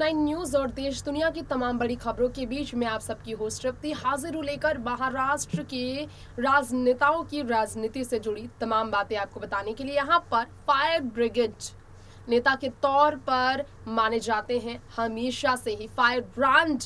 9 news और देश दुनिया की तमाम बड़ी खबरों के बीच में आप सबकी होस्ट तृप्ति हाजिर हूं लेकर महाराष्ट्र के राजनेताओं की राजनीति से जुड़ी तमाम बातें आपको बताने के लिए। यहाँ पर फायर ब्रिगेड नेता के तौर पर माने जाते हैं, हमेशा से ही फायर ब्रांड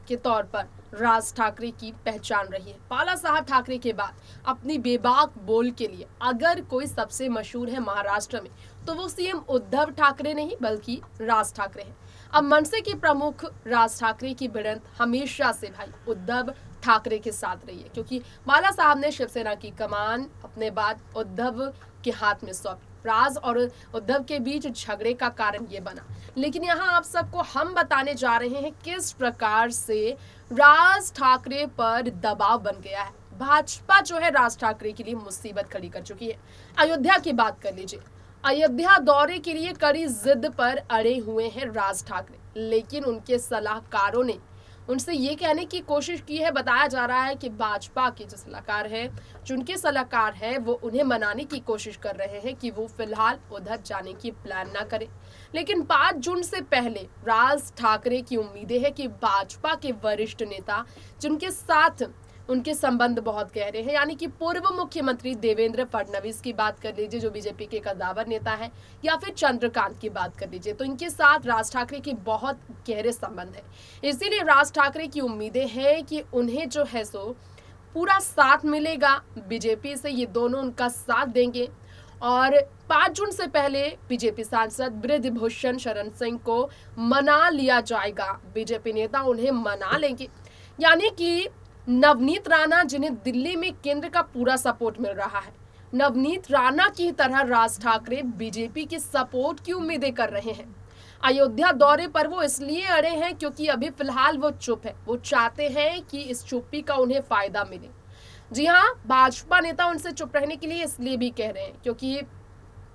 के तौर पर राज ठाकरे की पहचान रही है। बाला साहब ठाकरे के बाद अपनी बेबाक बोल के लिए अगर कोई सबसे मशहूर है महाराष्ट्र में तो वो सीएम उद्धव ठाकरे नहीं बल्कि राज ठाकरे हैं। अब मनसे के प्रमुख राज ठाकरे की भिड़ंत हमेशा से भाई उद्धव ठाकरे के साथ रही है, क्योंकि बाला साहब ने शिवसेना की कमान अपने बाद उद्धव के हाथ में सौंपी। राज और उद्धव के बीच झगड़े का कारण ये बना, लेकिन यहाँ आप सबको हम बताने जा रहे हैं किस प्रकार से राज ठाकरे पर दबाव बन गया है। भाजपा जो है राज ठाकरे के लिए मुसीबत खड़ी कर चुकी है। अयोध्या की बात कर लीजिए, अयोध्या दौरे के लिए कड़ी जिद पर अड़े हुए हैं राज ठाकरे, लेकिन उनके सलाहकारों ने उनसे ये कहने की कोशिश की है, बताया जा रहा है कि भाजपा के जो सलाहकार है, जो उनके सलाहकार है, वो उन्हें मनाने की कोशिश कर रहे हैं कि वो फिलहाल उधर जाने की प्लान ना करें। लेकिन 5 जून से पहले राज ठाकरे की उम्मीदें है कि भाजपा के वरिष्ठ नेता जिनके साथ उनके संबंध बहुत गहरे हैं, यानी कि पूर्व मुख्यमंत्री देवेंद्र फडणवीस की बात कर लीजिए जो बीजेपी के कद्दावर नेता है, या फिर चंद्रकांत की बात कर लीजिए, तो इनके साथ राज ठाकरे के बहुत गहरे संबंध है। इसीलिए राज ठाकरे की उम्मीदें हैं कि उन्हें जो है सो पूरा साथ मिलेगा बीजेपी से, ये दोनों उनका साथ देंगे। और 5 जून से पहले बीजेपी सांसद बृजभूषण शरण सिंह को मना लिया जाएगा, बीजेपी नेता उन्हें मना लेंगे। यानी कि नवनीत राणा, जिन्हें दिल्ली में केंद्र का पूरा सपोर्ट मिल रहा है, नवनीत राणा की तरह राज ठाकरे बीजेपी के सपोर्ट की उम्मीदें कर रहे हैं। अयोध्या दौरे पर वो इसलिए अड़े हैं क्योंकि अभी फिलहाल वो चुप है। वो चाहते हैं कि इस चुप्पी का उन्हें फायदा मिले। जी हाँ, भाजपा नेता उनसे चुप रहने के लिए इसलिए भी कह रहे हैं क्योंकि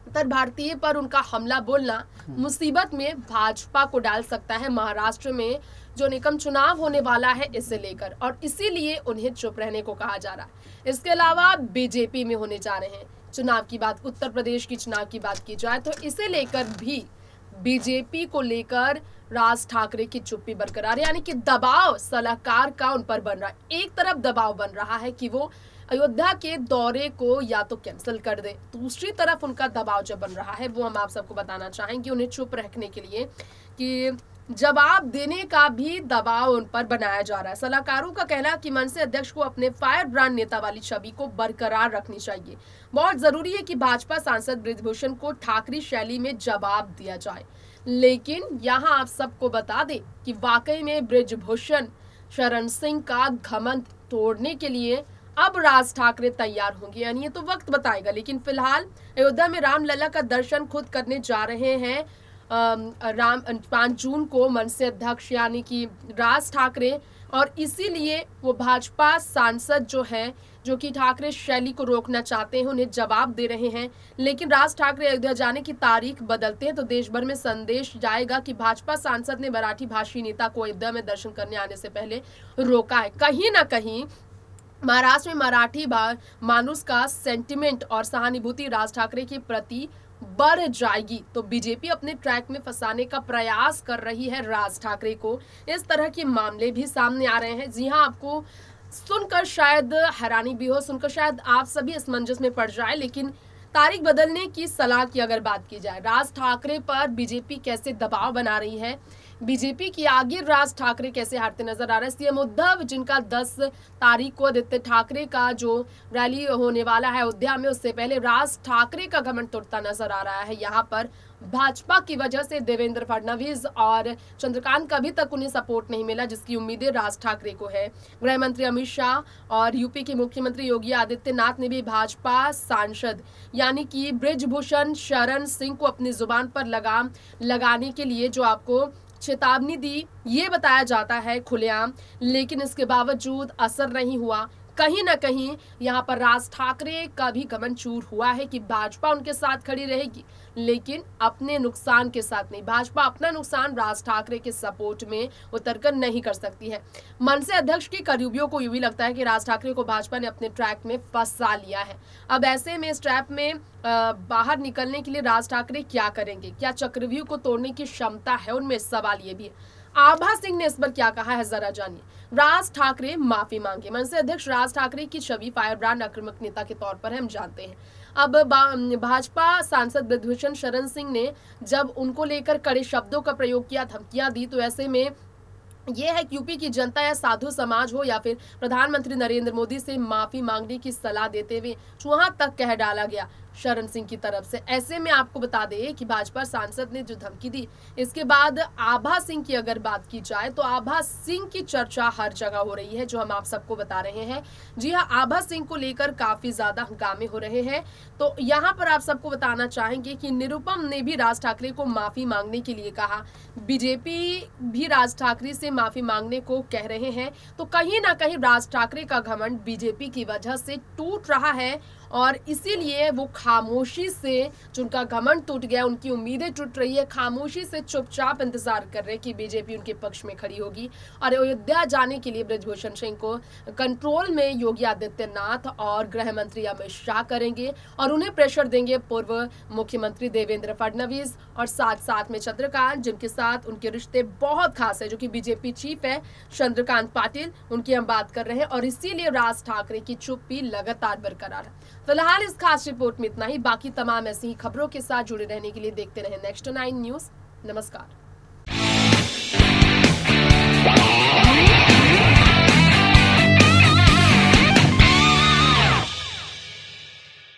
उत्तर भारतीय पर उनका हमला बोलना मुसीबत में भाजपा को डाल सकता है महाराष्ट्र में जो निगम चुनाव होने वाला है इसे लेकर, और इसीलिए उन्हें चुप रहने को कहा जा रहा है। इसके अलावा बीजेपी में होने जा रहे हैं चुनाव की बात, उत्तर प्रदेश की चुनाव की बात की जाए तो इसे लेकर भी बीजेपी को लेकर राज ठाकरे की चुप्पी बरकरार, यानी कि दबाव सलाहकार का उन पर बन रहा है। एक तरफ दबाव बन रहा है कि वो अयोध्या के दौरे को या तो कैंसिल कर दे, दूसरी तरफ उनका दबाव जो बन रहा है वो हम आप सबको बताना चाहेंगे उन्हें चुप रखने के लिए कि जवाब देने का भी दबाव उन पर बनाया जा रहा है। सलाहकारों का कहना कि मनसे अध्यक्ष को अपने फायर ब्रांड नेता वाली छवि को बरकरार रखनी चाहिए। बहुत जरूरी है कि भाजपा सांसद बृजभूषण को ठाकरे शैली में जवाब दिया जाए। लेकिन यहाँ आप सबको बता दें कि वाकई में बृजभूषण शरण सिंह का घमंड तोड़ने के लिए अब राज ठाकरे तैयार होंगे, यानी ये तो वक्त बताएगा। लेकिन फिलहाल अयोध्या में रामलला का दर्शन खुद करने जा रहे हैं 5 जून को मनसे अध्यक्ष यानी कि राज ठाकरे, और इसीलिए वो भाजपा सांसद जो है जो कि ठाकरे शैली को रोकना चाहते हैं उन्हें जवाब दे रहे हैं। लेकिन राज ठाकरे अयोध्या जाने की तारीख बदलते हैं तो देश भर में संदेश जाएगा कि भाजपा सांसद ने मराठी भाषी नेता को अयोध्या में दर्शन करने आने से पहले रोका है। कहीं ना कहीं महाराष्ट्र में मराठी मानुस का सेंटिमेंट और सहानुभूति राज ठाकरे के प्रति बढ़ जाएगी, तो बीजेपी अपने ट्रैक में फंसाने का प्रयास कर रही है राज ठाकरे को। इस तरह के मामले भी सामने आ रहे हैं। जी हाँ, आपको सुनकर शायद हैरानी भी हो, सुनकर शायद आप सभी असमंजस में पड़ जाए, लेकिन तारीख बदलने की सलाह की अगर बात की जाए, राज ठाकरे पर बीजेपी कैसे दबाव बना रही है, बीजेपी की आगे राज ठाकरे कैसे हारते नजर आ रहे हैं। सीएम उद्धव जिनका 10 तारीख को आदित्य ठाकरे का जो रैली होने वाला है अयोध्या में, उससे पहले राज ठाकरे का घमंड तोड़ता नजर आ रहा है। यहाँ पर भाजपा की वजह से देवेंद्र फडणवीस और चंद्रकांत का अभी तक उन्हें सपोर्ट नहीं मिला जिसकी उम्मीदें राज ठाकरे को है। गृह मंत्री अमित शाह और यूपी के मुख्यमंत्री योगी आदित्यनाथ ने भी भाजपा सांसद यानी कि बृजभूषण शरण सिंह को अपनी जुबान पर लगाम लगाने के लिए जो आपको चेतावनी दी, ये बताया जाता है खुलेआम, लेकिन इसके बावजूद असर नहीं हुआ। कहीं ना कहीं यहाँ पर राज ठाकरे का भी घमंड चूर हुआ है कि भाजपा उनके साथ खड़ी रहेगी, लेकिन अपने नुकसान के साथ नहीं। भाजपा अपना नुकसान राज ठाकरे के सपोर्ट में उतरकर नहीं कर सकती है। मनसे अध्यक्ष की करीबियों को यूं भी लगता है कि राज ठाकरे को भाजपा ने अपने ट्रैक में फंसा लिया है। अब ऐसे में इस ट्रैप में बाहर निकलने के लिए राज ठाकरे क्या करेंगे, क्या चक्रव्यूह को तोड़ने की क्षमता है उनमें, सवाल ये भी है। आभा सिंह ने इस पर क्या कहा है, जरा जानिए। राज ठाकरे माफी मांगे। मनसे अध्यक्ष राज ठाकरे की छवि फायरब्रांड आक्रामक नेता के तौर पर हम जानते हैं। अब भाजपा सांसद ब्रजभूषण शरण सिंह ने जब उनको लेकर कड़े शब्दों का प्रयोग किया, धमकियां दी, तो ऐसे में यह है कि यूपी की जनता या साधु समाज हो या फिर प्रधानमंत्री नरेंद्र मोदी से माफी मांगने की सलाह देते हुए वहां तक कह डाला गया शरण सिंह की तरफ से। ऐसे में आपको बता दें कि भाजपा सांसद ने जो धमकी दी, इसके बाद आभा सिंह की अगर बात की जाए तो आभा सिंह की चर्चा हर जगह हो रही है, जो हम आप सबको बता रहे हैं। जी हाँ, आभा सिंह को लेकर काफी ज्यादा हंगामे हो रहे हैं। तो यहाँ पर आप सबको बताना चाहेंगे कि निरुपम ने भी राज ठाकरे को माफी मांगने के लिए कहा, बीजेपी भी राज ठाकरे से माफी मांगने को कह रहे हैं। तो कहीं ना कहीं राज ठाकरे का घमंड बीजेपी की वजह से टूट रहा है और इसीलिए वो खामोशी से, जो उनका घमंड टूट गया, उनकी उम्मीदें टूट रही है, खामोशी से चुपचाप इंतजार कर रहे हैं कि बीजेपी उनके पक्ष में खड़ी होगी। और अयोध्या जाने के लिए ब्रजभूषण सिंह को कंट्रोल में योगी आदित्यनाथ और गृह मंत्री अमित शाह करेंगे और उन्हें प्रेशर देंगे पूर्व मुख्यमंत्री देवेंद्र फडणवीस और साथ साथ में चंद्रकांत, जिनके साथ उनके रिश्ते बहुत खास है, जो कि बीजेपी चीफ है चंद्रकांत पाटिल, उनकी हम बात कर रहे हैं। और इसीलिए राज ठाकरे की चुप्पी लगातार बरकरार है। फिलहाल इस खास रिपोर्ट में इतना ही। बाकी तमाम ऐसी ही खबरों के साथ जुड़े रहने के लिए देखते रहें नेक्स्ट 9 न्यूज। नमस्कार।